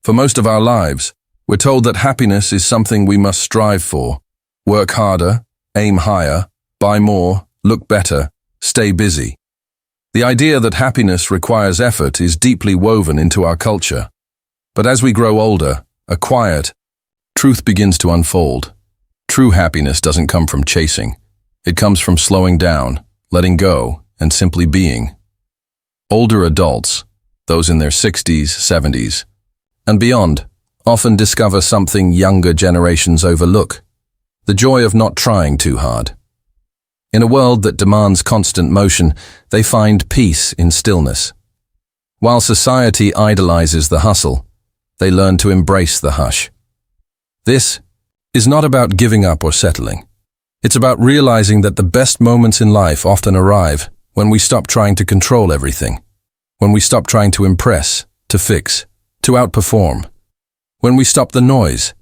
For most of our lives, we're told that happiness is something we must strive for. Work harder, aim higher, buy more, look better, stay busy. The idea that happiness requires effort is deeply woven into our culture. But as we grow older, a quiet truth begins to unfold. True happiness doesn't come from chasing. It comes from slowing down, letting go, and simply being. Older adults, those in their 60s, 70s, and beyond, often discover something younger generations overlook: the joy of not trying too hard. In a world that demands constant motion, they find peace in stillness. While society idolizes the hustle, they learn to embrace the hush. This is not about giving up or settling. It's about realizing that the best moments in life often arrive when we stop trying to control everything, when we stop trying to impress, to fix, to outperform, when we stop the noise.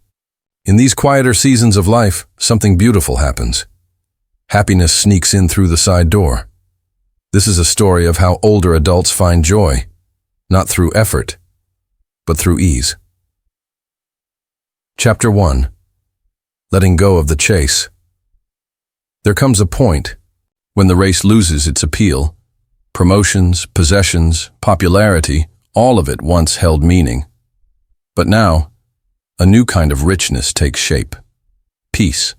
In these quieter seasons of life, something beautiful happens. Happiness sneaks in through the side door. This is a story of how older adults find joy, not through effort, but through ease. Chapter 1. Letting go of the chase. There comes a point when the race loses its appeal. Promotions, possessions, popularity, all of it once held meaning. But now, a new kind of richness takes shape. Peace.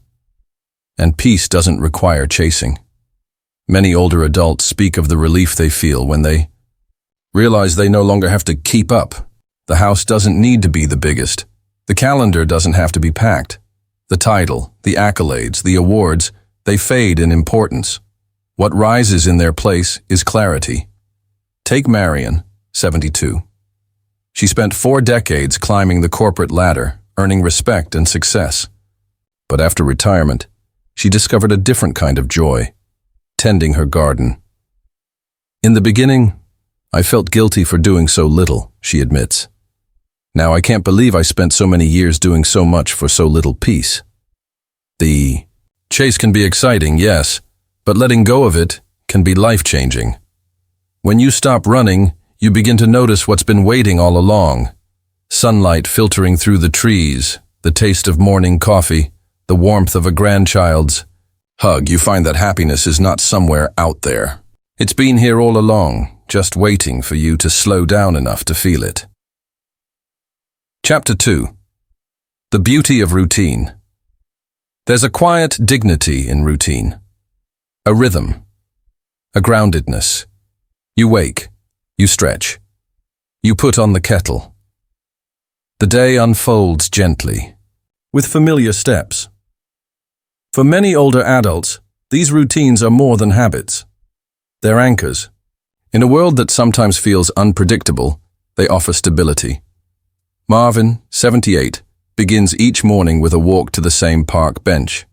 And peace doesn't require chasing. Many older adults speak of the relief they feel when they realize they no longer have to keep up. The house doesn't need to be the biggest. The calendar doesn't have to be packed. The title, the accolades, the awards, they fade in importance. What rises in their place is clarity. Take Marion, 72. She spent 4 decades climbing the corporate ladder, earning respect and success. But after retirement, she discovered a different kind of joy: tending her garden. In the beginning, I felt guilty for doing so little, she admits. Now I can't believe I spent so many years doing so much for so little peace. The chase can be exciting, yes, but letting go of it can be life-changing. When you stop running, you begin to notice what's been waiting all along. Sunlight filtering through the trees, the taste of morning coffee, the warmth of a grandchild's hug. You find that happiness is not somewhere out there. It's been here all along, just waiting for you to slow down enough to feel it. Chapter 2. The beauty of routine. There's a quiet dignity in routine. A rhythm. A groundedness. You wake. You stretch. You put on the kettle. The day unfolds gently, with familiar steps. For many older adults, these routines are more than habits. They're anchors. In a world that sometimes feels unpredictable, they offer stability. Marvin, 78, begins each morning with a walk to the same park bench.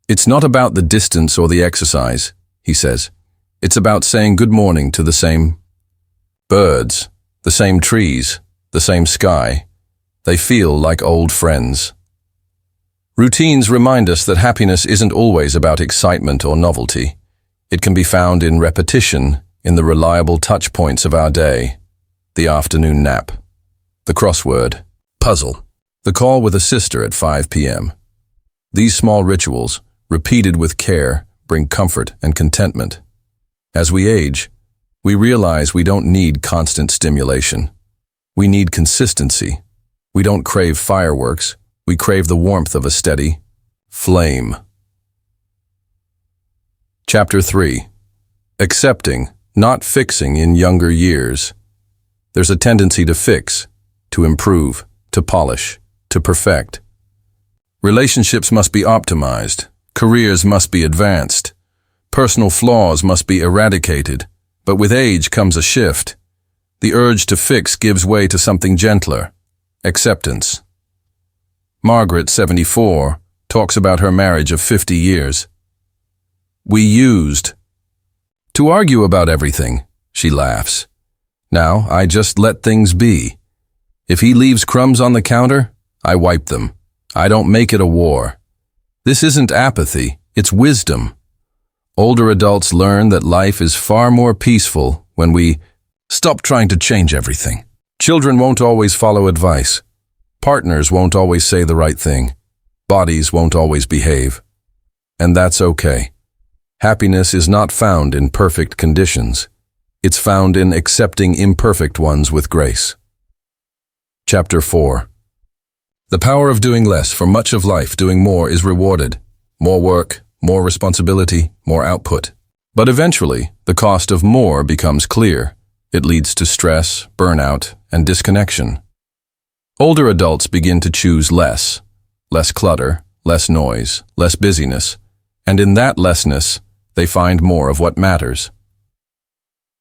It's not about the distance or the exercise, he says. It's about saying good morning to the same birds, the same trees, the same sky. They feel like old friends. Routines remind us that happiness isn't always about excitement or novelty. It can be found in repetition, in the reliable touch points of our day. The afternoon nap, the crossword puzzle, the call with a sister at 5 p.m. These small rituals, repeated with care, bring comfort and contentment. As we age, we realize we don't need constant stimulation. We need consistency. We don't crave fireworks. We crave the warmth of a steady flame. Chapter 3. Accepting, not fixing in younger years. There's a tendency to fix, to improve, to polish, to perfect. Relationships must be optimized. Careers must be advanced. Personal flaws must be eradicated. But with age comes a shift. The urge to fix gives way to something gentler: acceptance. Margaret, 74, talks about her marriage of 50 years. We used to argue about everything, she laughs. Now I just let things be. If he leaves crumbs on the counter, I wipe them. I don't make it a war. This isn't apathy, it's wisdom. Older adults learn that life is far more peaceful when we stop trying to change everything. Children won't always follow advice. Partners won't always say the right thing. Bodies won't always behave. And that's okay. Happiness is not found in perfect conditions. It's found in accepting imperfect ones with grace. Chapter 4. The power of doing less. For much of life, doing more is rewarded. More work, more responsibility, more output. But eventually, the cost of more becomes clear. It leads to stress, burnout, and disconnection. Older adults begin to choose less. Less clutter, less noise, less busyness. And in that lessness, they find more of what matters.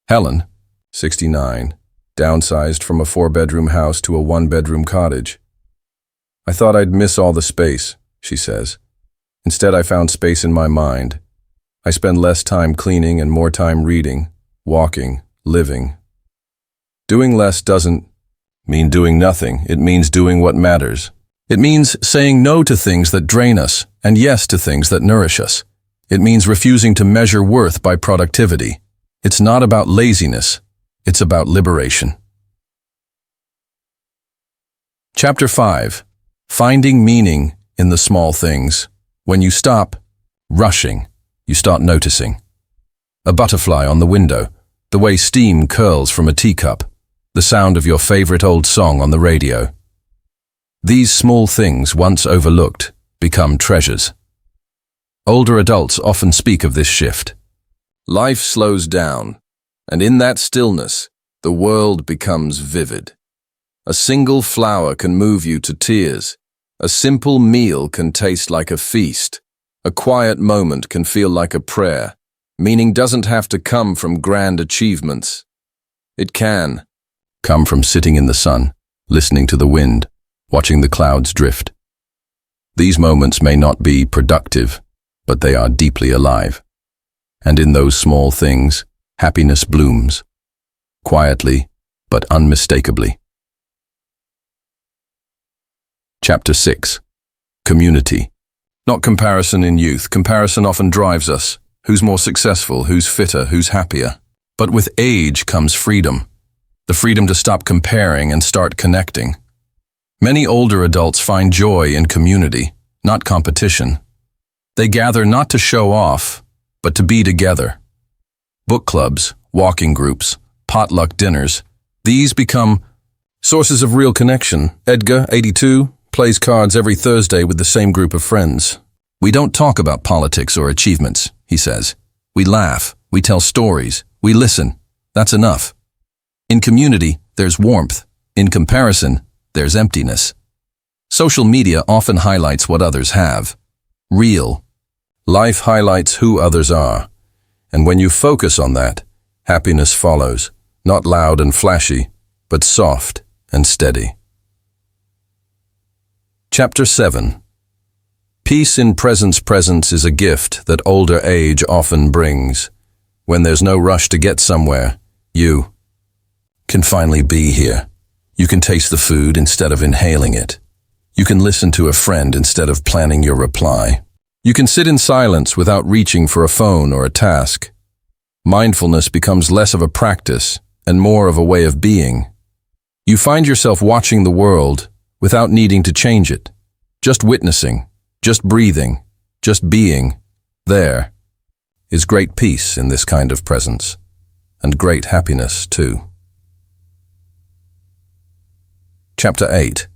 Helen, 69, downsized from a 4-bedroom house to a 1-bedroom cottage. I thought I'd miss all the space, she says. Instead, I found space in my mind. I spend less time cleaning and more time reading, walking, living. Doing less doesn't mean doing nothing. It means doing what matters. It means saying no to things that drain us and yes to things that nourish us. It means refusing to measure worth by productivity. It's not about laziness. It's about liberation. Chapter 5. Finding meaning in the small things. When you stop rushing, you start noticing. A butterfly on the window, the way steam curls from a teacup, the sound of your favorite old song on the radio. These small things, once overlooked, become treasures. Older adults often speak of this shift. Life slows down, and in that stillness, the world becomes vivid. A single flower can move you to tears. A simple meal can taste like a feast. A quiet moment can feel like a prayer. Meaning doesn't have to come from grand achievements. It can come from sitting in the sun, listening to the wind, watching the clouds drift. These moments may not be productive, but they are deeply alive. And in those small things, happiness blooms, quietly but unmistakably. Chapter 6. Community. Not comparison in youth. Comparison often drives us. Who's more successful, who's fitter, who's happier. But with age comes freedom. The freedom to stop comparing and start connecting. Many older adults find joy in community, not competition. They gather not to show off, but to be together. Book clubs, walking groups, potluck dinners, these become sources of real connection. Edgar, 82, plays cards every Thursday with the same group of friends. We don't talk about politics or achievements, he says. We laugh, we tell stories, we listen. That's enough. In community, there's warmth. In comparison, there's emptiness. Social media often highlights what others have. Real. Life highlights who others are. And when you focus on that, happiness follows. Not loud and flashy, but soft and steady. Chapter 7. Peace in presence. Presence is a gift that older age often brings. When there's no rush to get somewhere, you can finally be here. You can taste the food instead of inhaling it. You can listen to a friend instead of planning your reply. You can sit in silence without reaching for a phone or a task. Mindfulness becomes less of a practice and more of a way of being. You find yourself watching the world without needing to change it. Just witnessing, just breathing, just being. There is great peace in this kind of presence, and great happiness too. Chapter 8.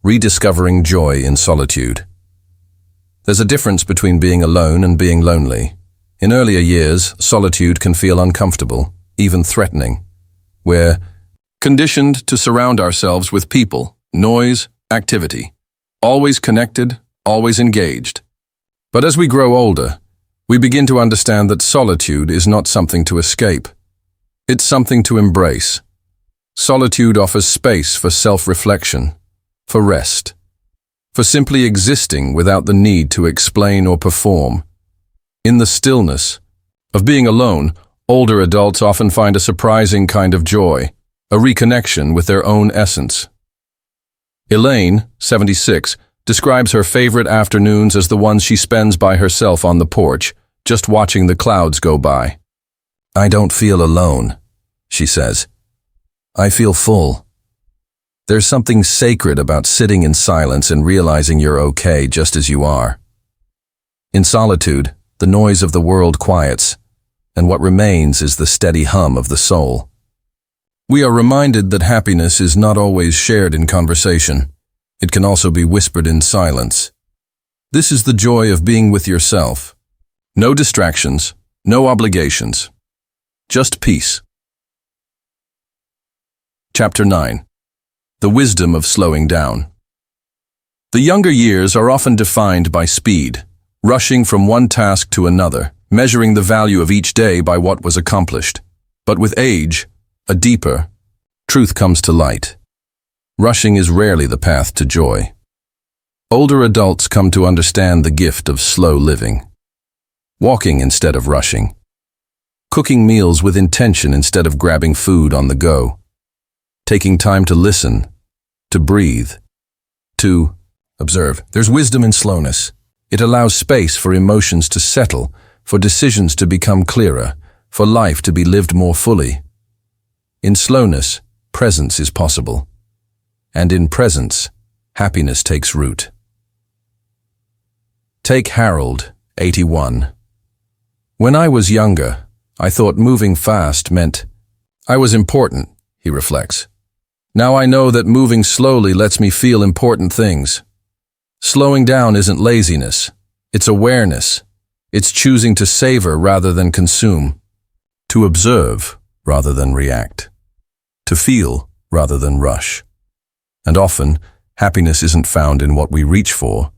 Rediscovering joy in solitude. There's a difference between being alone and being lonely. In earlier years, solitude can feel uncomfortable, even threatening. We're conditioned to surround ourselves with people, noise, activity. Always connected, always engaged. But as we grow older, we begin to understand that solitude is not something to escape. It's something to embrace. Solitude offers space for self-reflection, for rest, for simply existing without the need to explain or perform. In the stillness of being alone, older adults often find a surprising kind of joy, a reconnection with their own essence. Elaine, 76, describes her favorite afternoons as the ones she spends by herself on the porch, just watching the clouds go by. I don't feel alone, she says. I feel full. There's something sacred about sitting in silence and realizing you're okay just as you are. In solitude, the noise of the world quiets, and what remains is the steady hum of the soul. We are reminded that happiness is not always shared in conversation. It can also be whispered in silence. This is the joy of being with yourself. No distractions, no obligations. Just peace. Chapter 9. The wisdom of slowing down. The younger years are often defined by speed, rushing from one task to another, measuring the value of each day by what was accomplished. But with age, a deeper truth comes to light. Rushing is rarely the path to joy. Older adults come to understand the gift of slow living. Walking instead of rushing. Cooking meals with intention instead of grabbing food on the go. Taking time to listen, to breathe, to observe. There's wisdom in slowness. It allows space for emotions to settle, for decisions to become clearer, for life to be lived more fully. In slowness, presence is possible. And in presence, happiness takes root. Take Harold, 81. When I was younger, I thought moving fast meant I was important, he reflects. Now I know that moving slowly lets me feel important things. Slowing down isn't laziness, it's awareness. It's choosing to savor rather than consume, to observe rather than react, to feel rather than rush. And often, happiness isn't found in what we reach for,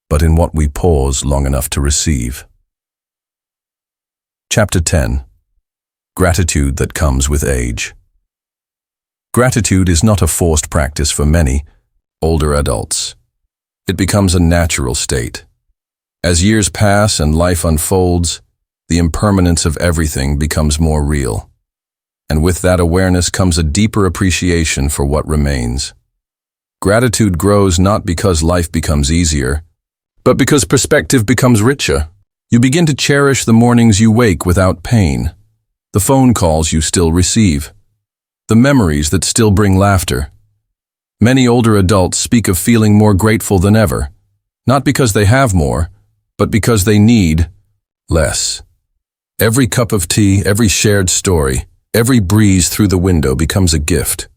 but in what we pause long enough to receive. Chapter 10. Gratitude that comes with age. Gratitude is not a forced practice for many older adults. It becomes a natural state. As years pass and life unfolds, the impermanence of everything becomes more real. And with that awareness comes a deeper appreciation for what remains. Gratitude grows not because life becomes easier, but because perspective becomes richer. You begin to cherish the mornings you wake without pain, the phone calls you still receive, the memories that still bring laughter. Many older adults speak of feeling more grateful than ever, not because they have more, but because they need less. Every cup of tea, every shared story, every breeze through the window becomes a gift.